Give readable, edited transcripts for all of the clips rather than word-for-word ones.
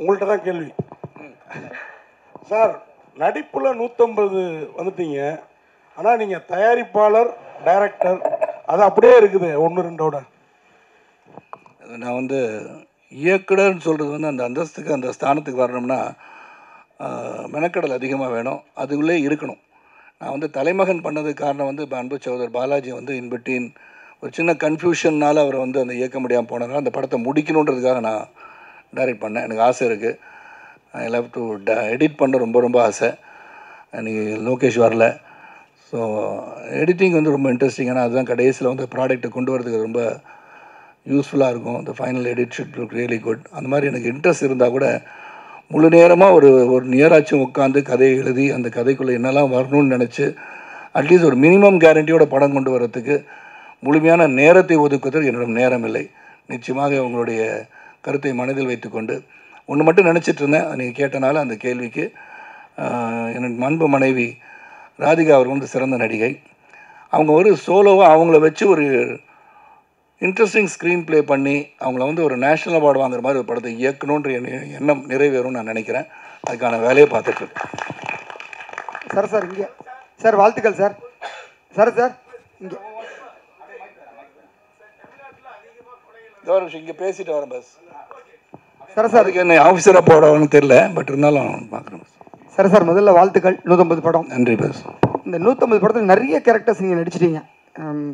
உங்கள்கிட்ட தான் கேள்வி சார். நடிப்பில் 150 வந்துட்டீங்க, ஆனால் நீங்கள் தயாரிப்பாளர், டைரக்டர் அது அப்படியே இருக்குது 1-2ஓட. நான் வந்து இயக்குனர்னு சொல்கிறது வந்து அந்த அந்தஸ்துக்கு அந்த ஸ்தானத்துக்கு வரணும்னா மெனக்கடல் அதிகமாக வேணும், அதுக்குள்ளே இருக்கணும். நான் வந்து தலைமகன் பண்ணதுக்கு காரணம் வந்து இப்போ அன்பு சகோதரர் பாலாஜி வந்து இன்பிட்வீன் ஒரு சின்ன கன்ஃபியூஷன்னால் அவரை வந்து அந்த இயக்க முடியாமல் போனதுனால அந்த படத்தை முடிக்கணுன்றதுக்காக நான் டைரக்ட் பண்ணேன். எனக்கு ஆசை இருக்குது, ஐ லவ் டு எடிட் பண்ண ரொம்ப ரொம்ப ஆசை. அன்றைக்கி லோகேஷ் வரல. ஸோ எடிட்டிங் வந்து ரொம்ப இன்ட்ரெஸ்டிங். ஆனால் அதுதான் கடைசியில் வந்து ப்ராடக்ட்டை கொண்டு வரதுக்கு ரொம்ப யூஸ்ஃபுல்லாக இருக்கும். இந்த final edit should look really good. அந்த மாதிரி எனக்கு இன்ட்ரெஸ்ட் இருந்தால் கூட முழு நேரமாக ஒரு நேராச்சும் உட்காந்து கதையை எழுதி அந்த கதைக்குள்ளே என்னெல்லாம் வரணும்னு நினச்சி அட்லீஸ்ட் ஒரு மினிமம் கேரண்டியோட படம் கொண்டு வரத்துக்கு முழுமையான நேரத்தை ஒதுக்குவதற்கு என்னிடம் நேரம் இல்லை. நிச்சயமாக உங்களுடைய கருத்தை மனதில் வைத்துக்கொண்டு ஒன்று மட்டும் நினச்சிட்டு இருந்தேன். நீங்கள் கேட்டனால அந்த கேள்விக்கு எனக்கு அன்பு மனைவி ராதிகா அவர்கள் வந்து சிறந்த நடிகை. அவங்க ஒரு சோலோவாக அவங்கள வச்சு ஒரு இன்ட்ரெஸ்டிங் ஸ்க்ரீன் ப்ளே பண்ணி அவங்கள வந்து ஒரு நேஷ்னல் அவார்டு வாங்குற மாதிரி ஒரு படத்தை இயக்கணுன்ற எண்ணம் நிறைவேறும்னு நான் நினைக்கிறேன். அதுக்கான வேலையை பார்த்துட்ருக்கேன். சார் இங்கே சார் வாழ்த்துக்கள் சார். சார் இங்கே இங்கே பேசிட்டு வரேன் பஸ். சார் அதுக்கு என்ன ஆஃபீஸராக போடணும்னு தெரியல, பட் இருந்தாலும் பார்க்குறேன். சார் முதல்ல வாழ்த்துக்கள். 150 படம். நன்றி பஸ். இந்த 150 படத்தில் நிறைய கேரக்டர்ஸ் நீங்கள் நடிச்சிட்டீங்க.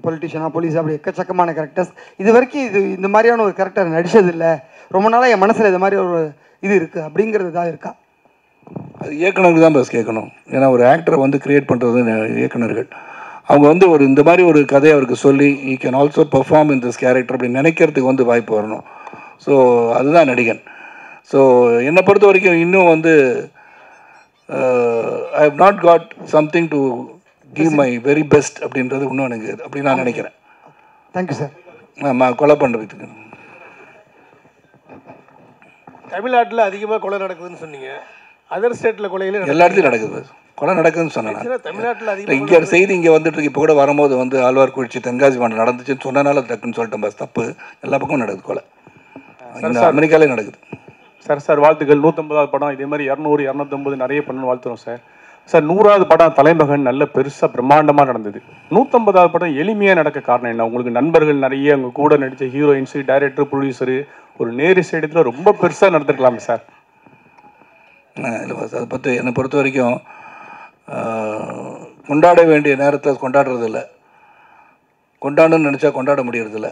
பொலிட்டிஷியனாக, போலீஸ், அப்படி எக்கச்சக்கமான கேரக்டர்ஸ். இது வரைக்கும் இந்த மாதிரியான ஒரு கேரக்டர் நடித்ததில்லை, ரொம்ப நாளாக என் மனசில் இது மாதிரி ஒரு இது இருக்குது அப்படிங்கிறது தான் இருக்கா? அது இயக்குனருக்கு தான் பஸ் கேட்கணும். ஏன்னா ஒரு ஆக்டரை வந்து க்ரியேட் பண்ணுறது இயக்குனர்கள். அவங்க வந்து இந்த மாதிரி ஒரு கதையை அவருக்கு சொல்லி ஈ can also perform in this character அப்படி நினைக்கிறதுக்கு வந்து வாய்ப்பு வரணும். ஸோ அதுதான் நடிகன். ஸோ என்னை பொறுத்த வரைக்கும் இன்னும் வந்து I have not got something to give my very best அப்படின்றது இன்னும் எனக்கு அப்படி நான் நினைக்கிறேன். Thank you sir. ஆமாம், கொலை பண்ணுறதுக்கு தமிழ்நாட்டில் அதிகமாக கொலை நடக்குதுன்னு சொன்னீங்க. அதர் ஸ்டேட்டில் கொலைகள் எல்லா இடத்துலையும் நடக்குது. கொலை நடக்குதுன்னு சொன்னேன். தமிழ்நாட்டில் அதிகம் இங்கே செய்தி இங்கே வந்துட்டு இருக்கு. இப்போ கூட வரும்போது வந்து ஆழ்வார்குறிச்சி தென்காசி மாவட்டம் நடந்துச்சுன்னு சொன்னனால டக்குன்னு சொல்லிட்டேன் பஸ். தப்பு, எல்லா பக்கமும் நடக்குது கொலை. அமெரிக்காலே நடக்குது. சார் வாழ்த்துக்கள். 150வது படம் இதே மாதிரி 200 250 நிறைய பண்ணணும்னு வாழ்த்துறோம் சார். 100வது படம் தலைமகன் நல்ல பெருசாக பிரம்மாண்டமாக நடந்தது. 150வது படம் எளிமையாக நடக்க காரணம் என்ன? உங்களுக்கு நண்பர்கள் நிறைய, அவங்க கூட நடித்த ஹீரோயின்ஸு, டைரக்டர், ப்ரொடியூசரு, ஒரு நேரு ஸ்டேடியத்தில் ரொம்ப பெருசாக நடந்துருக்கலாமே சார். இல்லை பஸ், அதை பற்றி என்னை பொறுத்த வரைக்கும் கொண்டாட வேண்டிய நேரத்தில் கொண்டாடுறதில்ல, கொண்டாடணும்னு நினச்சா கொண்டாட முடியறதில்ல,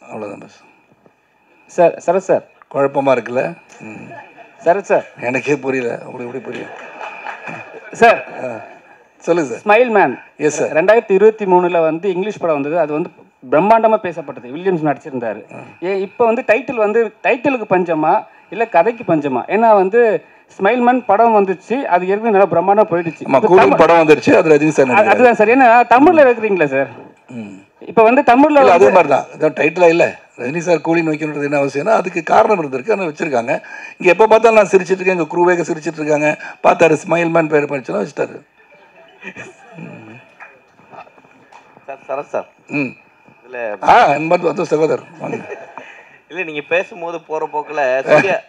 அவ்வளோதான் பஸ். சார் குழப்பமாக இருக்குல்ல? சார் எனக்கே புரியல, உங்களுக்கு எப்படி புரியும் சார்? சொல்லுங்கள் sir. Smile man. Yes sir. 2023 வந்து இங்கிலீஷ் படம் வந்தது. அது வந்து பிரம்மாண்டமாக பேசப்பட்டது. வில்லியம்ஸ் நடிச்சிருந்தாரு. இப்போ வந்து டைட்டிலுக்கு பஞ்சமா இல்லை கதைக்கு பஞ்சமா? ஏன்னா வந்து ஸ்மைல் மேன் படம் வந்துச்சு, அது ஏற்கனவே நல்லா பிரம்மாண்டமாக போயிடுச்சு. படம் வந்துருச்சு, அது ரஜினி சார். அதுதான் சார். ஏன்னா தமிழில் வைக்கிறீங்களா சார்? இப்போ வந்து தமிழில் அதே மாதிரி தான். அதான் டைட்டிலாக இல்லை, ரஜினி சார் கூலின்னு வைக்கணுன்றது என்ன அவசியம்னா அதுக்கு காரணம் இருந்திருக்கு, ஆனால் வச்சுருக்காங்க. இங்கே எப்போ பார்த்தாலும் நான் சிரிச்சிட்டு இருக்கேன், எங்கள் குரூவேக சிரிச்சிட்டு இருக்காங்க. பார்த்தாரு ஸ்மைல் மேன் பேர் படிச்சுன்னா வச்சுட்டாரு. சார் இல்லை சகோதரர் இல்லை, நீங்கள் பேசும்போது போகிற போக்கில்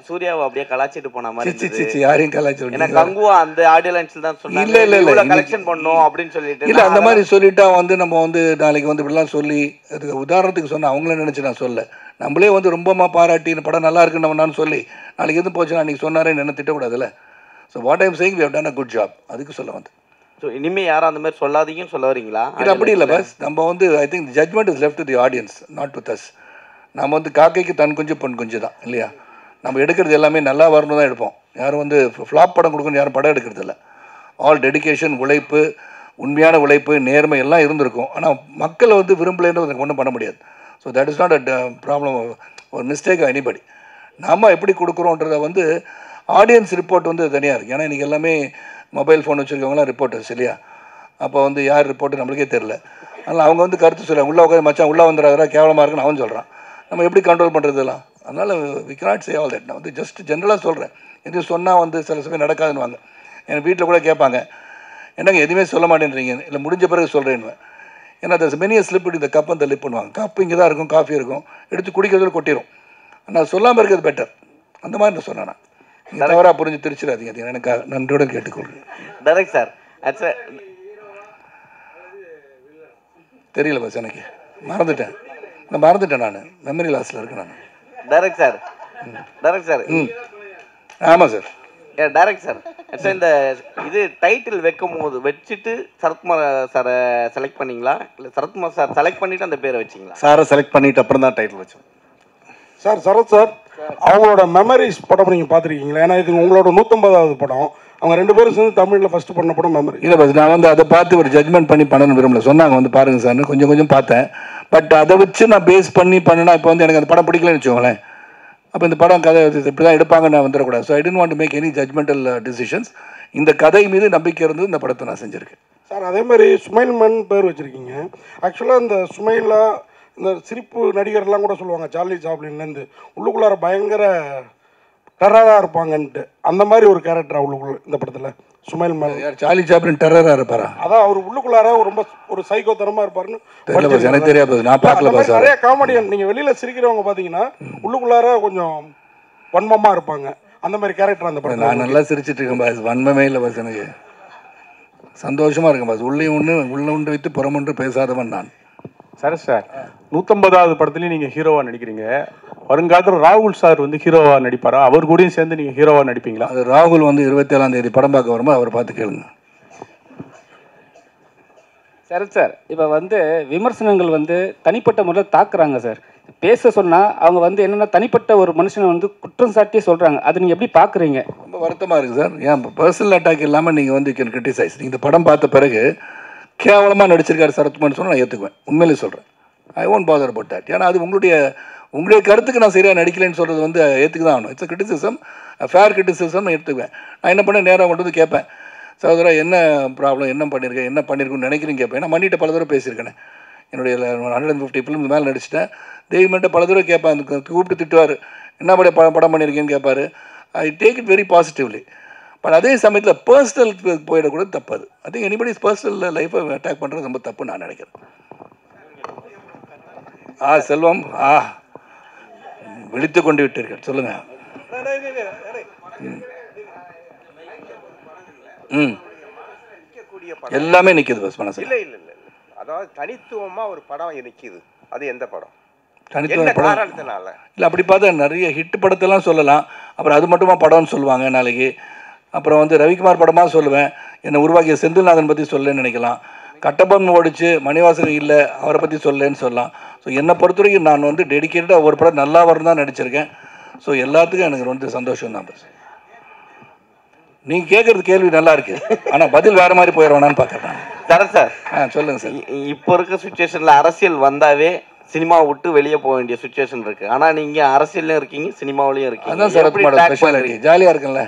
சூர்யாவை அப்படியே கலாச்சிட்டு போன மாதிரி. யாரையும் கலாச்சி எனக்கு கங்குவா அந்த ஆடியோ லைன்ஸில் தான் சொன்னாங்க. இல்லை கலெக்ஷன் பண்ணோம் அப்படின்னு சொல்லிட்டு. இல்லை, அந்த மாதிரி சொல்லிட்டா வந்து நம்ம வந்து நாளைக்கு வந்து இப்படிலாம் சொல்லி அதுக்கு உதாரணத்துக்கு சொன்னால் அவங்கள நினச்சி நான் சொல்ல, நம்மளே வந்து ரொம்பமா பாராட்டி இந்த படம் நல்லா இருக்குன்னு நான் சொல்லி நாளைக்கு எதுவும் போச்சுன்னா அன்றைக்கி சொன்னாரே என்ன திட்டக்கூடாதுல்ல. So what I'm saying we have done a good job, அதுக்கு சொல்ல வந்து. ஸோ இனிமேல் யாரும் அந்த மாதிரி சொல்லாதீங்கன்னு சொல்ல வரீங்களா? இது அப்படி இல்லை பஸ். நம்ம வந்து I think judgement is left to the audience, not with us. நம்ம வந்து காக்கைக்கு தன் குஞ்சு பொன் குஞ்சு தான் இல்லையா? நம்ம எடுக்கிறது எல்லாமே நல்லா வரணும் தான் எடுப்போம். யாரும் வந்து ஃப்ளாப் படம் கொடுக்கணும் யாரும் படம் எடுக்கிறது இல்லை. ஆல் டெடிக்கேஷன், உழைப்பு, உண்மையான உழைப்பு, நேர்மை எல்லாம் இருந்திருக்கும். ஆனால் மக்களை வந்து விரும்பலைன்றது ஒன்றும் பண்ண முடியாது. So that is not a problem, ஒரு மிஸ்டேக் எனிபடி. நாம் எப்படி கொடுக்குறோன்றதை வந்து ஆடியன்ஸ் ரிப்போர்ட் வந்து தனியாக இருக்குது. ஏன்னா இன்றைக்கி எல்லாமே மொபைல் ஃபோன் வச்சுருக்கவங்களாம் ரிப்போர்ட்டர்ஸ் இல்லையா? அப்போ வந்து யார் ரிப்போர்ட்டு நம்மளுக்கே தெரில. அதனால் அவங்க வந்து கருத்து சொல்லுவாங்க, உள்ளே உட்காந்து மச்சான் உள்ளே வந்துடுறாரா கேவலமாக இருக்குன்னு அவன் சொல்கிறான். நம்ம எப்படி கண்ட்ரோல் பண்ணுறதுலாம்? அதனால் we cannot say all that. நான் வந்து ஜஸ்ட் ஜென்ரலாக சொல்கிறேன். எதுவும் சொன்னால் வந்து சில சமயம் நடக்காதுன்னு வாங்க. என் வீட்டில் கூட கேட்பாங்க, என்னங்க எதுவுமே சொல்ல மாட்டேன்றீங்க, இல்லை முடிஞ்ச பிறகு சொல்கிறேன்னு. ஏன்னா அது மெனியை ஸ்லிப் இந்த கப் அந்த லிப் பண்ணுவாங்க. கப்பு இங்கே தான் இருக்கும், காஃபி இருக்கும், எடுத்து குடிக்கிறதுல கொட்டிடும். ஆனால் சொல்லாமல் இருக்கிறது பெட்டர். அந்த மாதிரி நான் சொன்னேன். தவறாக புரிஞ்சு திருச்சிடாதீங்க, அது எனக்கு நன்றியோட கேட்டுக்கொள்கிறேன். டைரக்ட் சார் தெரியல பாஸ், எனக்கு மறந்துட்டேன் நான் மெமரி லாஸில் இருக்கேன் நான். டைரக்ட் சார் ஆமாம் சார். டைரக்ட் சார் இந்த இது டைட்டில் வச்சுட்டு சரத்குமார் சாரை செலக்ட் பண்ணீங்களா இல்லை சரத்குமார் சார் செலக்ட் பண்ணிட்டு அந்த பேரை வச்சிங்களா? சாரை செலக்ட் பண்ணிட்டு அப்புறம் தான் டைட்டில் வச்சோம் சார். சரத் சார் அவங்களோட மெமரிஸ் படம் நீங்கள் பார்த்துருக்கீங்களா? ஏன்னா இது உங்களோட 150வது படம். அவங்க 2 பேரும் சேர்ந்து தமிழில் ஃபஸ்ட்டு பண்ண படம் மெமரி. இல்லை பஸ், நான் வந்து அதை பார்த்து ஒரு ஜட்மெண்ட் பண்ணி பண்ணணும் விரும்பல. சொன்னாங்க வந்து பாருங்கள் சார்னு, கொஞ்சம் பார்த்தேன். பட் அதை வச்சு நான் பேஸ் பண்ணி பண்ணினா இப்போ வந்து எனக்கு அந்த படம் பிடிக்கலன்னு வச்சுக்கோங்களேன். அப்போ இந்த படம் கதை இப்படி தான் எடுப்பாங்க நான் வந்துடக்கூடாது. So I don't want to make any judgemental decisions. இந்த கதை மீது நம்பிக்கை இருந்து இந்த படத்தை நான் செஞ்சுருக்கேன் சார். அதே மாதிரி சுமைல்மன் பேர் வச்சுருக்கீங்க. ஆக்சுவலாக இந்த சுமைலா இந்த சிரிப்பு நடிகர்லாம் கூட சொல்லுவாங்க சார்லி சாப்ளின்லேருந்து உள்ளுக்குள்ளார பயங்கர டெரராக இருப்பாங்கன்ட்டு. அந்த மாதிரி ஒரு கேரக்டர் உள்ளுக்குள்ள இந்த படத்தில் சுமைல்மன். யார் சார்லி சாப்ளின் டெரராக இருப்பாரா? அதான் அவர் உள்ளுக்குள்ளார ரொம்ப ஒரு சைக்கோத்தனமாக இருப்பாருன்னு எனக்கு தெரியாது, நான் பார்க்கல பாஸ். நிறைய காமெடியன் நீங்கள் வெளியில் சிரிக்கிறவங்க பார்த்தீங்கன்னா உள்ளுக்குள்ளார கொஞ்சம் வன்மமாக இருப்பாங்க. அந்த மாதிரி கேரக்டர் அந்த படம். நான் நல்லா சிரிச்சிட்டு இருக்கேன் பாஸ், வன்மமே இல்லை பாஸ். எனக்கு சந்தோஷமாக இருக்கேன் பாஸ். உள்ள ஒன்று வைத்து புறமொன்று பேசாதவன் நான். சார் 150வது படத்துலேயும் நீங்கள் ஹீரோவாக நடிக்கிறீங்க. வருங்காலத்தில் ராகுல் சார் வந்து ஹீரோவாக நடிப்பாரா? அவர் கூடயும் சேர்ந்து நீங்கள் ஹீரோவாக நடிப்பீங்களா? அது ராகுல் வந்து 27ஆம் தேதி படம் பார்க்க வரும்போது அவர் பார்த்து கேளுங்க. சரத் சார், இப்போ வந்து விமர்சனங்கள் வந்து தனிப்பட்ட முறையில் தாக்குறாங்க சார். பேச சொன்னால் அவங்க வந்து என்னென்னா தனிப்பட்ட ஒரு மனுஷனை வந்து குற்றம் சாட்டியே சொல்கிறாங்க. அது நீங்கள் எப்படி பார்க்குறீங்க? ரொம்ப வருத்தமாக இருக்குது சார். ஏன் பர்சனல் அட்டாக் இல்லாமல் நீங்கள் வந்து கேன் கிரிட்டிசைஸ். நீங்கள் இந்த படம் பார்த்த பிறகு கேவலமாக நடிச்சிருக்காரு சரத்குமார்னு சொன்னால் நான் ஏற்றுக்குவேன். உண்மையிலே சொல்கிறேன். I won't father about that. ஏன்னா அது உங்களுடைய கருத்துக்கு நான் சரியாக நடிக்கலைன்னு சொல்கிறது வந்து ஏற்றுக்கு தான் ஆகணும். It's criticism, fair criticism. நான் எடுத்துக்குவேன். நான் என்ன பண்ணேன், நேராக கொண்டு வந்து கேட்பேன், சகோதரா என்ன ப்ராப்ளம், என்ன பண்ணியிருக்குன்னு நினைக்கிறீங்க கேட்பேன். நான் மன்னிட்ட பல தடவை பேசியிருக்கேன். என்னுடைய 150 ஃபிலிம்ஸ் மேலே நடிச்சிட்டேன். தெய்வமெண்ட்ட பல தடவை கேட்பேன். கூப்பிட்டு திட்டுவார், என்ன படம் பண்ணியிருக்கேன்னு கேட்பார். I take it very positively. But அதே சமயத்தில் பர்சனல் போயிடக்கூட தப்பு. அது ஐ திங்க் எனிபடிஸ் பர்சனல் லைஃப்பை அட்டாக் பண்ணுறது ரொம்ப தப்பு நான் நினைக்கிறேன். செல்வம் விழித்து கொண்டு விட்டீர்கள், சொல்லுங்கள். எல்லாமே நிற்கிது பஸ் மனசு. இல்லை அதாவது தனித்துவமாக ஒரு படம் நிற்கிது. அது எந்த படம்? தனித்துவ படம் இல்லை. அப்படி பார்த்தா நிறைய ஹிட் படத்தெல்லாம் சொல்லலாம். அப்புறம் அது மட்டுமா படம்னு சொல்லுவாங்க நாளைக்கு. அப்புறம் வந்து ரவிக்குமார் படமாக சொல்லுவேன். என்னை உருவாக்கிய செந்தில்நாதன் பற்றி சொல்லன்னு நினைக்கலாம். கட்டபொம்மன் ஓடிச்சு, மணிவாசன் இல்லை, அவரை பற்றி சொல்லன்னு சொல்லலாம். ஸோ என்னை பொறுத்த வரைக்கும் நான் வந்து டெடிக்கேட்டடாக ஒரு படம் நல்லா வரும் தான் நடிச்சிருக்கேன். ஸோ எல்லாத்துக்கும் எனக்கு ரொம்ப சந்தோஷம் தான் பஸ். நீங்கள் கேட்குறது கேள்வி நல்லா இருக்கு, ஆனால் பதில் வேறு மாதிரி போயிடுவானான்னு பார்க்குறேன். சரத் சார் சொல்லுங்கள் சார். இப்போ இருக்க சுச்சுவேஷனில் அரசியல் வந்தாவே சினிமா விட்டு வெளியே போக வேண்டிய சுச்சுவேஷன் இருக்குது. ஆனால் நீங்கள் அரசியல்லையும் இருக்கீங்க, சினிமாவிலையும் இருக்கீங்க. அதான் சரத்குமார் ஸ்பெஷாலிட்டி. ஜாலியாக இருக்குல்ல,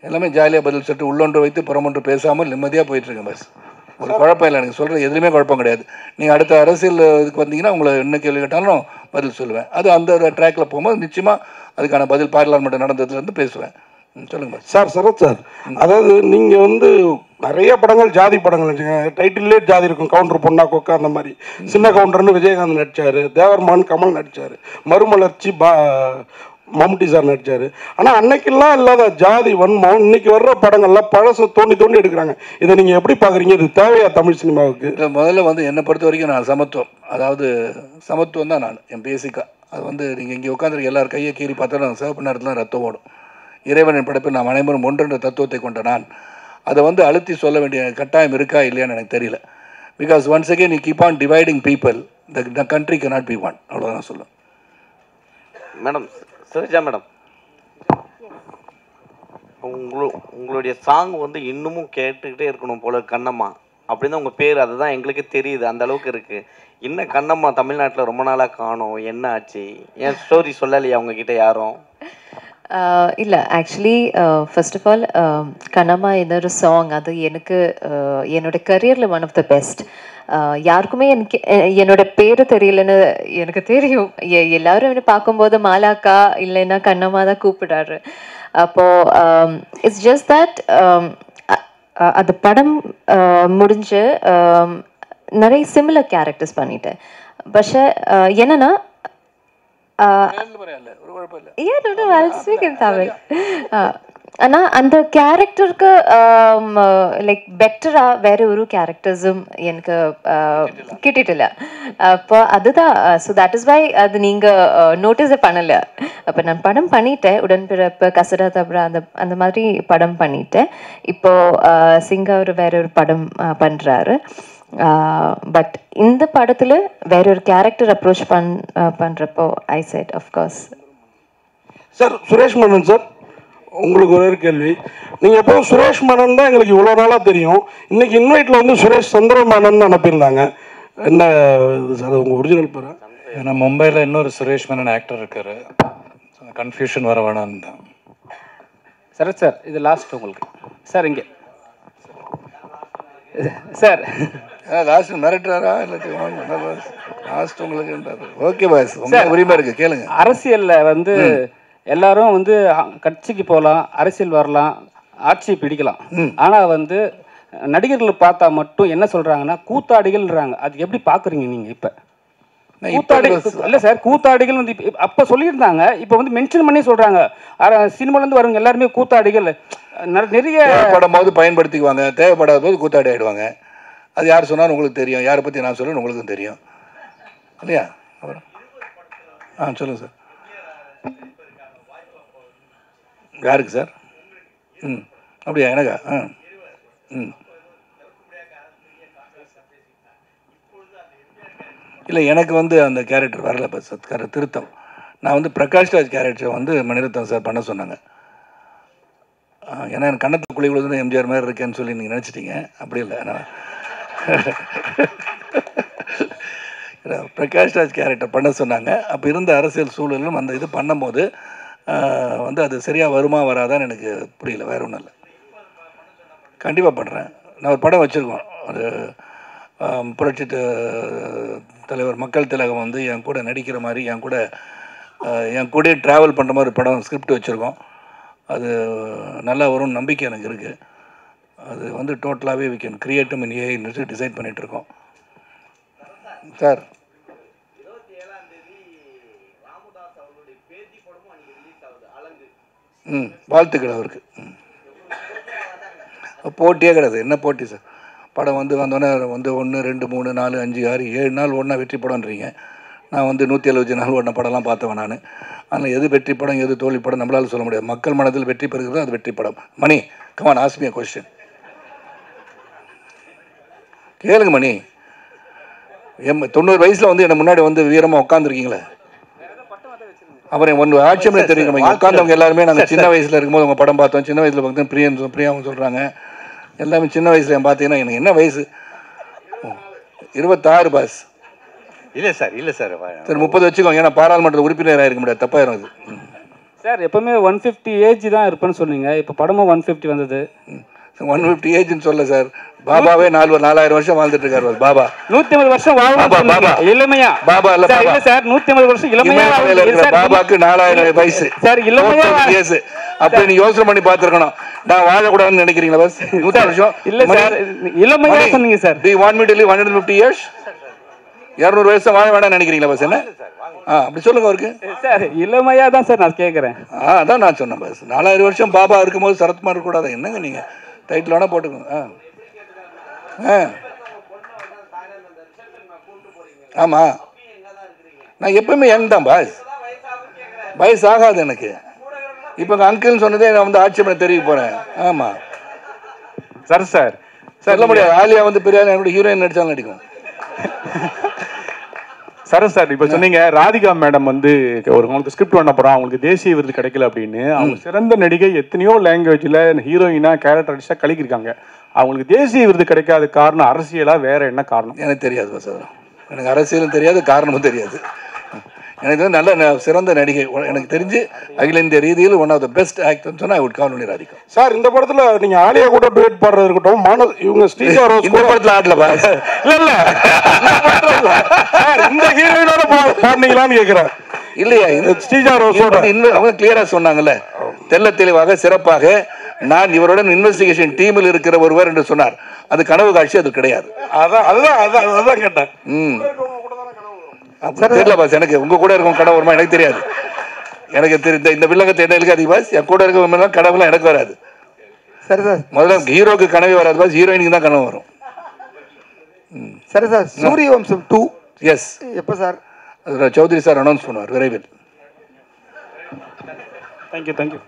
எல்லாமே ஜாலியாக பதில் சொல்லிட்டு உள்ளொன்று வைத்து புறமொன்று பேசாமல் நிம்மதியாக போயிட்டுருக்கேன் பஸ். ஒரு குழப்பம் இல்லை. எனக்கு சொல்கிறது எதுவுமே குழப்பம் கிடையாது. நீங்கள் அடுத்த அரசியல் இதுக்கு வந்தீங்கன்னா உங்களை என்ன கேள்வி கேட்டாலும் பதில் சொல்லுவேன். அது அந்த ட்ராக்கில் போகும்போது நிச்சயமாக அதுக்கான பதில் பார்லிமெண்ட் நடந்ததுலேருந்து பேசுவேன். சொல்லுங்கள் சார். சரத் சார், அதாவது நீங்கள் வந்து நிறைய படங்கள் ஜாதி படங்கள் வச்சுக்கோங்க. டைட்டிலே ஜாதி இருக்கும். கவுண்டர் பொண்ணா கொக்கா அந்த மாதிரி. சின்ன கவுண்டர்னு விஜயகாந்த் நடித்தார். தேவர்மான் கமல் நடித்தார். மறுமலர்ச்சி மம்முட்டி சார் நடித்தார். ஆனால் அன்னைக்கெல்லாம் இல்லாத ஜாதி வன்மம் இன்னைக்கு வர்ற படங்கள்லாம் பழசு தோண்டி எடுக்கிறாங்க. இதை நீங்கள் எப்படி பார்க்குறீங்க? இது தேவையா தமிழ் சினிமாவுக்கு? முதல்ல வந்து என்னை பொறுத்த வரைக்கும் நான் சமத்துவம், அதாவது சமத்துவம் தான் நான் என் பேசிக்காக. அது வந்து நீங்கள் இங்கே உட்காந்துருக்க எல்லாரும் கையை கீறி பார்த்தாலும் சிவப்பு நேரத்தில் ரத்தம் ஓடும். இறைவனின் படைப்பில் நாம் அனைவரும் ஒன்றென்ற தத்துவத்தை கொண்ட நான் அதை வந்து அழுத்தி சொல்ல வேண்டிய கட்டாயம் இருக்கா இல்லையான்னு எனக்கு தெரியல. Because once again you keep on dividing people, the country cannot be one. அவ்வளோதான் சொல்லுவேன். மேடம் சரோஜா மேடம், உங்களுடைய சாங் வந்து இன்னமும் கேட்டுக்கிட்டே இருக்கணும் போல. கண்ணம்மா அப்படின்னு தான் உங்கள் பேர், அதுதான் எங்களுக்கு தெரியுது. அந்த அளவுக்கு இருக்குது. இன்னும் கண்ணம்மா தமிழ்நாட்டில் ரொம்ப நாளாக காணோம், என்ன ஆச்சு? ஏன் ஸ்டோரி சொல்லலையா அவங்கக்கிட்ட யாரும்? இல்லை, actually first of all Kannamma என்னோட சாங் அது எனக்கு என்னோட கரியரில் ஒன் ஆஃப் த பெஸ்ட். யாருக்குமே எனக்கு என்னோட பேர் தெரியலன்னு எனக்கு தெரியும். எல்லாரும் என்ன பார்க்கும்போது மாலாக்கா இல்லைன்னா கண்ணம்மா தான் கூப்பிடாரு. அப்போது இட்ஸ் ஜஸ்ட் தட் அந்த படம் முடிஞ்சு நிறைய சிமிலர் கேரக்டர்ஸ் பண்ணிட்டேன். பட் என்னன்னா Yeah, no, I'll speak in Tamil. ஆனால் அந்த கேரக்டருக்கு லைக் பெட்டராக வேறு ஒரு கேரக்டர்ஸும் எனக்கு கிட்டிட்டில்ல. அப்போ அதுதான், ஸோ தட் இஸ் வை அது நீங்கள் நோட்டீஸே பண்ணலை. அப்போ நான் படம் பண்ணிட்டேன், உடன்பிறப்பு, கசடா தப்ரா, அந்த மாதிரி படம் பண்ணிட்டேன். இப்போது சிங்கா அவர் வேற ஒரு படம் பண்ணுறாரு. பட் இந்த படத்தில் வேற ஒரு கேரக்டர் அப்ரோச் பண்ணுறப்போ ஐ set of course. Sir Suresh Menon sir, உங்களுக்கு ஒரே கேள்வி. நீங்கள் எப்போ சுரேஷ் மேனன் தான் எங்களுக்கு இவ்வளோ நாளாக தெரியும், இன்னைக்கு இன்வைட்டில் வந்து சுரேஷ் சந்திர மேனன் அனுப்பியிருந்தாங்க. என்ன இது சார் உங்கள் ஒரிஜினல் பேரா? ஏன்னா மும்பையில் இன்னொரு சுரேஷ் மேனன் ஆக்டர் இருக்காரு, கன்ஃபியூஷன் வர வேணான்னு தான். சரத் சார், இது லாஸ்ட் உங்களுக்கு. சார் இங்கே சார் லாஸ்ட் மிரட்டுறாரா இல்லாட்டி லாஸ்ட் உங்களுக்கு? ஓகே பாஸ், உங்களுக்கு உரிமை இருக்குது, கேளுங்க. அரசியலில் வந்து எல்லாரும் வந்து கட்சிக்கு போகலாம், அரசியல் வரலாம், ஆட்சியை பிடிக்கலாம். ஆனால் வந்து நடிகர்கள் பார்த்தா மட்டும் என்ன சொல்கிறாங்கன்னா கூத்தாடிகள்ன்றாங்க. அது எப்படி பார்க்குறீங்க நீங்கள்? இப்போ கூத்தாடிகள் இல்லை சார், கூத்தாடிகள் வந்து அப்போ சொல்லியிருந்தாங்க, இப்போ வந்து மென்ஷன் பண்ணி சொல்கிறாங்க. சினிமாலேருந்து வரவங்க எல்லாருமே கூத்தாடிகள். நிறைய படம் போது பயன்படுத்திக்குவாங்க, தேவைப்படாத போது கூத்தாடி ஆகிடுவாங்க. அது யார் சொன்னாலும் உங்களுக்கு தெரியும், யாரை பற்றி நான் சொல்லணும் உங்களுக்கும் தெரியும் இல்லையா? அப்புறம் சொல்லுங்கள் சார். யாருக்கு சார்? அப்படியா? எனக்கா? இல்லை, எனக்கு வந்து அந்த கேரக்டர் வரல. இப்போ சத்கார திருத்தம், நான் வந்து பிரகாஷ் ராஜ் கேரக்டரை வந்து மணிரத்னம் சார் பண்ண சொன்னாங்க. ஏன்னா எனக்கு கண்ணத்தில் குழி விழுதுன்னு எம்ஜிஆர் மாதிரி இருக்கேன்னு சொல்லி நீங்கள் நினச்சிட்டீங்க. அப்படி இல்லை, நான் பிரகாஷ் ராஜ் கேரக்டர் பண்ண சொன்னாங்க. அப்போ இருந்த அரசியல் சூழலும் அந்த இது பண்ணும்போது வந்து அது சரியாக வருமா வராதான்னு எனக்கு புரியல. வேறு ஒன்றும் இல்லை, கண்டிப்பாக பண்ணுறேன். நான் ஒரு படம் வச்சுருக்கோம், ஒரு புரட்சி தலைவர் மக்கள் திலகம் வந்து என் கூட நடிக்கிற மாதிரி, என் கூட ட்ராவல் பண்ணுற மாதிரி ஒரு படம் ஸ்கிரிப்ட் வச்சுருக்கோம். அது நல்லா வரும்னு நம்பிக்கை எனக்கு இருக்குது. அது வந்து டோட்டலாகவே வி கேன் கிரியேட்டும் இன் ஏஐ டிசைட் பண்ணிகிட்ருக்கோம் சார். வாழ்த்துக்கள் அவருக்கு. போட்டியே கிடையாது. என்ன போட்டி சார்? படம் வந்து வந்தோடனே வந்து 1, 2, 3, 4, 5, 6, 7 நாள் ஒன்றா வெற்றி படம்ன்றீங்க. நான் வந்து 170 நாள் ஒன்றா படம்லாம் பார்த்தவன் நான். ஆனால் எது வெற்றி படம் எது தோல்வி படம் நம்மளால் சொல்ல முடியாது. மக்கள் மனதில் வெற்றி பெறுகிறது அது வெற்றி படம். Mani, come on, ask me a question. கேளுங்க மணி. 90 வயசில் வந்து என்னை முன்னாடி வந்து வீரமாக உட்காந்துருக்கீங்களே, அப்புறம் ஒன்று ஆட்சியமே தெரியுங்க. உட்காந்தவங்க எல்லாருமே நாங்கள் சின்ன வயசில் இருக்கும்போது உங்கள் படம் பார்த்தோம். சின்ன வயசில் பார்த்தீங்கன்னா பிரியாவும் சொல்கிறாங்க. எல்லாமே சின்ன வயசில் பார்த்தீங்கன்னா எனக்கு என்ன வயசு? 26 பாஸ். இல்லை சார், இல்லை சார், சரி 30 வச்சுக்கோங்க. ஏன்னா பாராளுமன்ற உறுப்பினராக இருக்க முடியாது, தப்பாயிரும் அது. சார் எப்பவுமே 150 ஏஜ் தான் இருப்பேன்னு சொன்னீங்க, இப்போ படமும் 150 வந்தது. 150 ஏஜ்னு சொல்ல சார், பாபாவே 4000 வருஷம் வாழ்ந்துட்டு இருக்காரு. பாபா 150 வருஷம் வாழ்வாங்க இளமையா. பாபா இல்ல சார் 150 வருஷம் இளமையா. பாபாக்கு 4000 வயசு சார், இளமையா வயசு. அப்ப நீ யோசனை பண்ணி பாத்துருக்கணும். நான் வாழக்கூடாதுன்னு நினைக்கிறீங்களா? பஸ் 100 வருஷம் இல்ல சார், இளமையா சொன்னீங்க sir. Do you want me to live 150 years? 200 வருஷம் வாழ வேண்டாம்னு நினைக்கிறீங்களா? பஸ் என்ன அப்படி சொல்லுங்க அவருக்கு. சார் இளமையா தான் சார் நான் கேட்குறேன். அதான் நான் சொன்னேன். பஸ் 4000 வருஷம் பாபா இருக்கும்போது சரத்குமார் இருக்கக்கூடாது. என்னங்க நீங்க டைட்டில் வேணா போட்டுக்கோங்க. ஆமா, நான் எப்பவுமே யங் தான் பாஸ், வயசு ஆகாது எனக்கு. இப்போ அங்கிள்னு சொன்னதே நான் வந்து ஆட்சி பண்ண தெரிவிக்க போறேன். ஆமா சார் சொல்ல முடியாது. ஆலியா வந்து பெரிய என்னோட ஹீரோயின் நடிச்சாலும் நடிக்கும். சார் இப்போ சொன்னீங்க ராதிகா மேடம் வந்து உங்களுக்கு ஸ்கிரிப்ட் பண்ண போகிறோம், அவங்களுக்கு தேசிய விருது கிடைக்கல அப்படின்னு. அவங்க சிறந்த நடிகை, எத்தனையோ லாங்குவேஜில் ஹீரோயினாக கேரக்டர் அடிச்சா கலக்கிருக்காங்க. அவங்களுக்கு தேசிய விருது கிடைக்காத காரணம் அரசியலா, வேற என்ன காரணம்? எனக்கு தெரியாது சார். எனக்கு அரசியலும் தெரியாது, காரணமும் தெரியாது. எனக்கு வந்து நல்ல சிறந்த நடிகை எனக்கு தெரிஞ்சு அகில இந்திய ரீதியில் ஒன் ஆஃப் த பெஸ்ட் ஆக்டர்னு சொன்னா I would call only Radhika. Sir இந்த படத்துல நீங்க ஆலியா கூட டுயட் பாடுறது இருக்கட்டும், இவங்க ஸ்ரீஜா ரோஸ் இந்த படத்துல ஆடல பாஸ். இல்ல சார் இந்த ஹீரோயினோட பாடுனீங்களான்னு கேக்குறேன். இல்லையா, இந்த ஸ்ரீஜா ரோஸோட அவங்க கிளியரா சொன்னாங்கல்ல, தெல்ல தெளிவாக சிறப்பாக நான் இவருடன் இன்வெஸ்டிகேஷன் டீமில் இருக்கிற ஒருவர் என்று சொன்னார். அது கனவு காட்சி, அது கிடையாது. அதான் கேட்டேன். தெரியல பாஸ், எனக்கு உங்கள் கூட இருக்கும் கனவு வருமா எனக்கு தெரியாது. எனக்கு தெரிந்த இந்த வில்லங்கத்தை என்ன இருக்காது பாஸ், என் கூட இருக்க கனவுலாம் எனக்கு வராது. சரி சார், முதல்ல ஹீரோக்கு கனவே வராது பாஸ், ஹீரோயினுக்கு தான் கனவு வரும். சரி சார், சூரிய வம்சம் 2 எஸ் எப்போ சார்? அது சௌத்ரி சார் அனௌன்ஸ் பண்ணுவார் விரைவில். தேங்க்யூ.